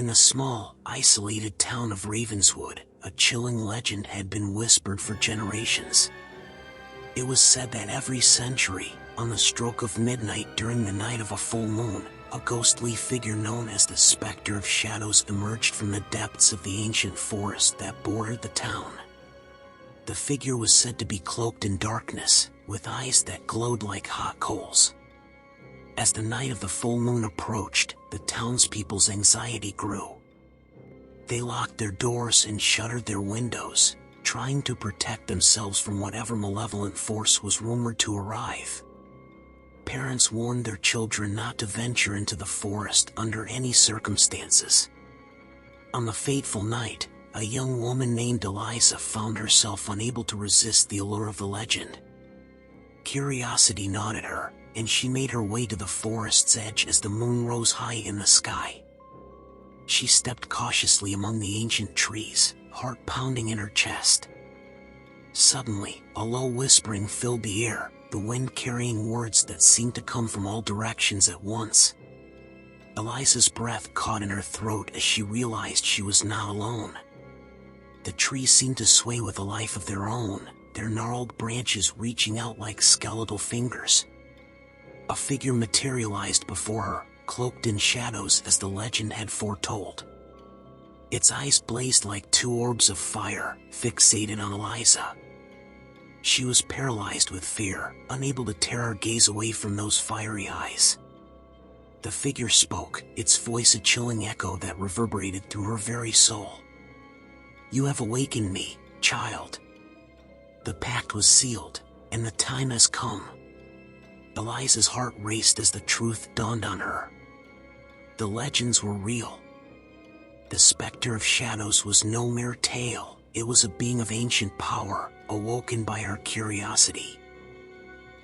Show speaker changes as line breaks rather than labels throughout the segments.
In the small, isolated town of Ravenswood, a chilling legend had been whispered for generations. It was said that every century, on the stroke of midnight during the night of a full moon, a ghostly figure known as the Specter of Shadows emerged from the depths of the ancient forest that bordered the town. The figure was said to be cloaked in darkness, with eyes that glowed like hot coals. As the night of the full moon approached, the townspeople's anxiety grew. They locked their doors and shuttered their windows, trying to protect themselves from whatever malevolent force was rumored to arrive. Parents warned their children not to venture into the forest under any circumstances. On the fateful night, a young woman named Eliza found herself unable to resist the allure of the legend. Curiosity gnawed at her, and she made her way to the forest's edge as the moon rose high in the sky. She stepped cautiously among the ancient trees, heart pounding in her chest. Suddenly, a low whispering filled the air, the wind carrying words that seemed to come from all directions at once. Eliza's breath caught in her throat as she realized she was not alone. The trees seemed to sway with a life of their own, their gnarled branches reaching out like skeletal fingers. A figure materialized before her, cloaked in shadows as the legend had foretold. Its eyes blazed like two orbs of fire, fixated on Eliza. She was paralyzed with fear, unable to tear her gaze away from those fiery eyes. The figure spoke, its voice a chilling echo that reverberated through her very soul. "You have awakened me, child. The pact was sealed, and the time has come." Eliza's heart raced as the truth dawned on her. The legends were real. The Specter of Shadows was no mere tale, it was a being of ancient power, awoken by her curiosity.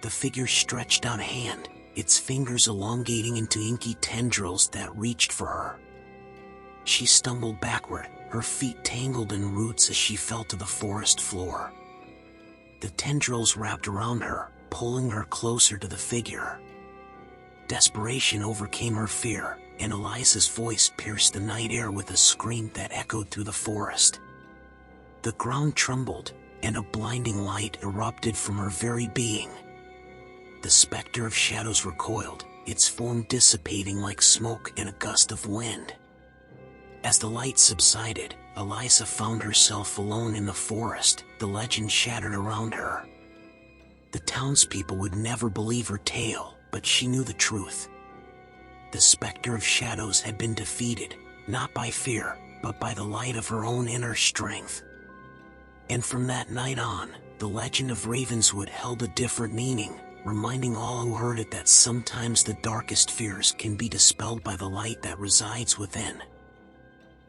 The figure stretched out a hand, its fingers elongating into inky tendrils that reached for her. She stumbled backward, her feet tangled in roots as she fell to the forest floor. The tendrils wrapped around her, pulling her closer to the figure. Desperation overcame her fear, and Eliza's voice pierced the night air with a scream that echoed through the forest. The ground trembled, and a blinding light erupted from her very being. The Specter of Shadows recoiled, its form dissipating like smoke in a gust of wind. As the light subsided, Eliza found herself alone in the forest, the legend shattered around her. The townspeople would never believe her tale, but she knew the truth. The Specter of Shadows had been defeated, not by fear, but by the light of her own inner strength. And from that night on, the legend of Ravenswood held a different meaning, reminding all who heard it that sometimes the darkest fears can be dispelled by the light that resides within.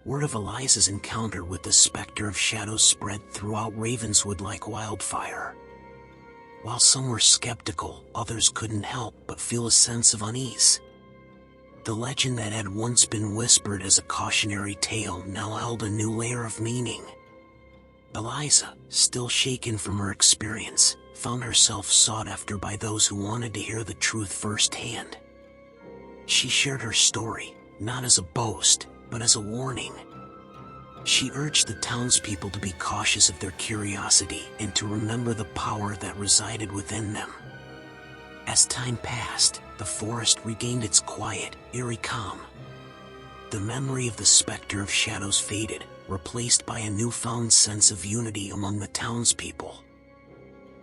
Word of Eliza's encounter with the Specter of Shadows spread throughout Ravenswood like wildfire. While some were skeptical, others couldn't help but feel a sense of unease. The legend that had once been whispered as a cautionary tale now held a new layer of meaning. Eliza, still shaken from her experience, found herself sought after by those who wanted to hear the truth firsthand. She shared her story, not as a boast, but as a warning. She urged the townspeople to be cautious of their curiosity and to remember the power that resided within them. As time passed, the forest regained its quiet, eerie calm. The memory of the Specter of Shadows faded, replaced by a newfound sense of unity among the townspeople.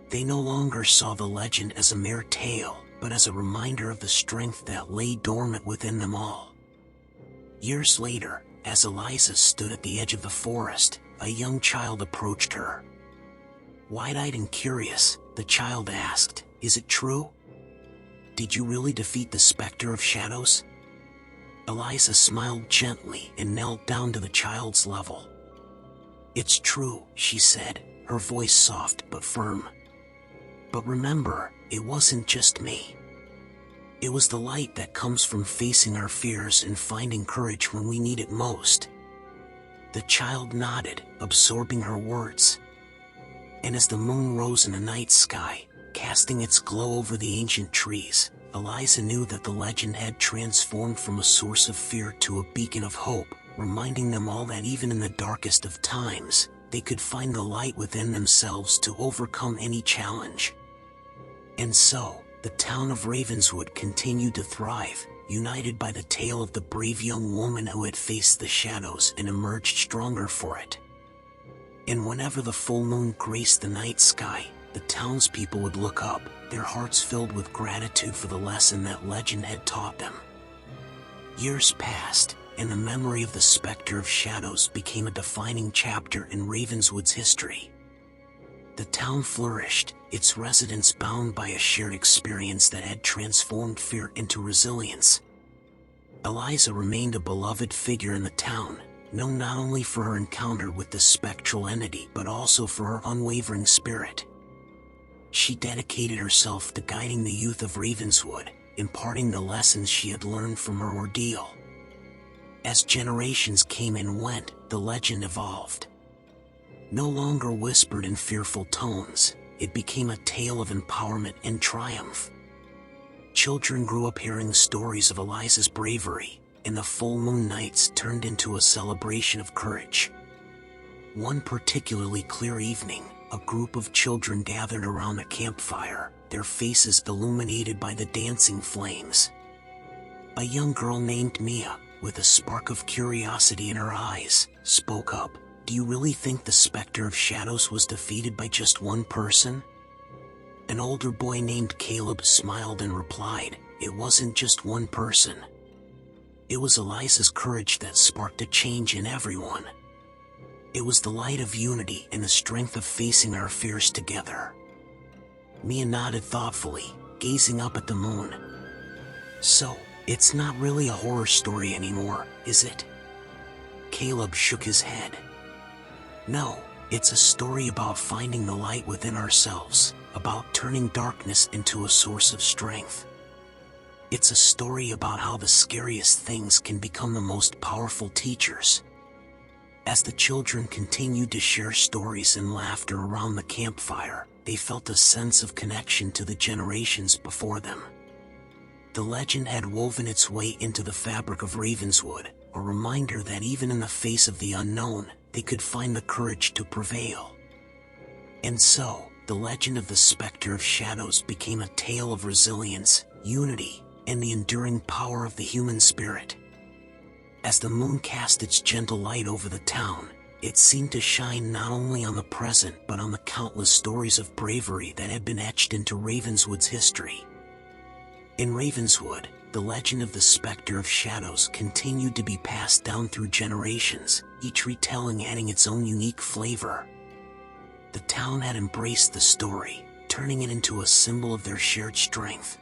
They no longer saw the legend as a mere tale, but as a reminder of the strength that lay dormant within them all. Years later, as Eliza stood at the edge of the forest, a young child approached her. Wide-eyed and curious, the child asked, "Is it true? Did you really defeat the Specter of Shadows?" Eliza smiled gently and knelt down to the child's level. "It's true," she said, her voice soft but firm. "But remember, it wasn't just me. It was the light that comes from facing our fears and finding courage when we need it most." The child nodded, absorbing her words. And as the moon rose in the night sky, casting its glow over the ancient trees, Eliza knew that the legend had transformed from a source of fear to a beacon of hope, reminding them all that even in the darkest of times, they could find the light within themselves to overcome any challenge. And so, the town of Ravenswood continued to thrive, united by the tale of the brave young woman who had faced the shadows and emerged stronger for it. And whenever the full moon graced the night sky, the townspeople would look up, their hearts filled with gratitude for the lesson that legend had taught them. Years passed, and the memory of the Specter of Shadows became a defining chapter in Ravenswood's history. The town flourished, its residents bound by a shared experience that had transformed fear into resilience. Eliza remained a beloved figure in the town, known not only for her encounter with the spectral entity but also for her unwavering spirit. She dedicated herself to guiding the youth of Ravenswood, imparting the lessons she had learned from her ordeal. As generations came and went, the legend evolved. No longer whispered in fearful tones, it became a tale of empowerment and triumph. Children grew up hearing stories of Eliza's bravery, and the full moon nights turned into a celebration of courage. One particularly clear evening, a group of children gathered around a campfire, their faces illuminated by the dancing flames. A young girl named Mia, with a spark of curiosity in her eyes, spoke up. "Do you really think the Specter of Shadows was defeated by just one person?" An older boy named Caleb smiled and replied, "It wasn't just one person. It was Eliza's courage that sparked a change in everyone. It was the light of unity and the strength of facing our fears together." Mia nodded thoughtfully, gazing up at the moon. "So, it's not really a horror story anymore, is it?" Caleb shook his head. "No, it's a story about finding the light within ourselves, about turning darkness into a source of strength. It's a story about how the scariest things can become the most powerful teachers." As the children continued to share stories and laughter around the campfire, they felt a sense of connection to the generations before them. The legend had woven its way into the fabric of Ravenswood, a reminder that even in the face of the unknown, they could find the courage to prevail. And so, the legend of the Specter of Shadows became a tale of resilience, unity, and the enduring power of the human spirit. As the moon cast its gentle light over the town, it seemed to shine not only on the present but on the countless stories of bravery that had been etched into Ravenswood's history. In Ravenswood, the legend of the Specter of Shadows continued to be passed down through generations, each retelling adding its own unique flavor. The town had embraced the story, turning it into a symbol of their shared strength.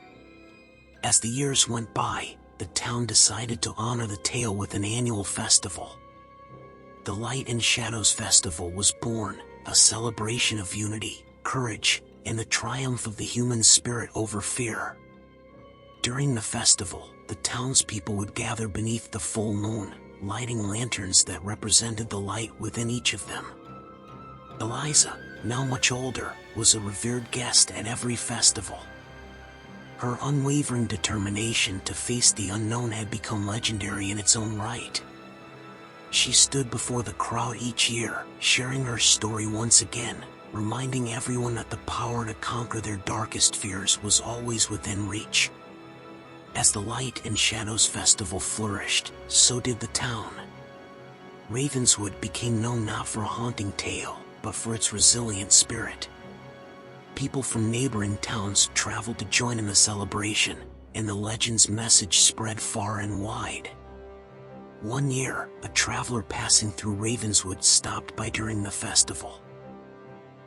As the years went by, the town decided to honor the tale with an annual festival. The Light and Shadows Festival was born, a celebration of unity, courage, and the triumph of the human spirit over fear. During the festival, the townspeople would gather beneath the full moon, lighting lanterns that represented the light within each of them. Eliza, now much older, was a revered guest at every festival. Her unwavering determination to face the unknown had become legendary in its own right. She stood before the crowd each year, sharing her story once again, reminding everyone that the power to conquer their darkest fears was always within reach. As the Light and Shadows Festival flourished, so did the town. Ravenswood became known not for a haunting tale, but for its resilient spirit. People from neighboring towns traveled to join in the celebration, and the legend's message spread far and wide. One year, a traveler passing through Ravenswood stopped by during the festival.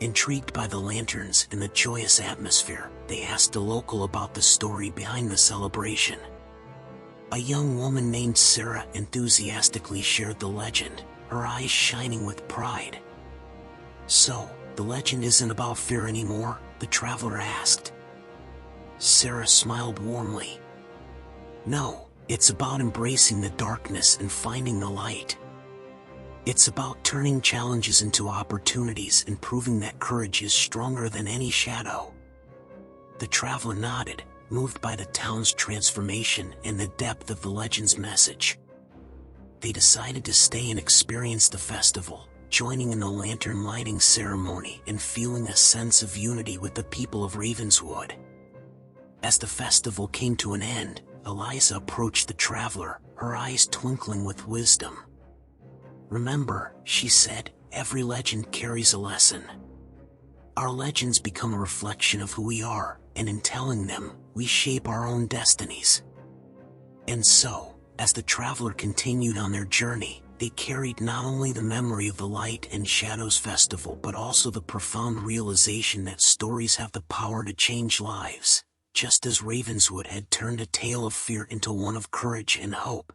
Intrigued by the lanterns and the joyous atmosphere, they asked a local about the story behind the celebration. A young woman named Sarah enthusiastically shared the legend, her eyes shining with pride. "So, the legend isn't about fear anymore?" the traveler asked. Sarah smiled warmly. "No, it's about embracing the darkness and finding the light. It's about turning challenges into opportunities and proving that courage is stronger than any shadow." The traveler nodded, moved by the town's transformation and the depth of the legend's message. They decided to stay and experience the festival, joining in the lantern lighting ceremony and feeling a sense of unity with the people of Ravenswood. As the festival came to an end, Eliza approached the traveler, her eyes twinkling with wisdom. "Remember," she said, "every legend carries a lesson. Our legends become a reflection of who we are, and in telling them, we shape our own destinies." And so, as the traveler continued on their journey, they carried not only the memory of the Light and Shadows Festival but also the profound realization that stories have the power to change lives, just as Ravenswood had turned a tale of fear into one of courage and hope.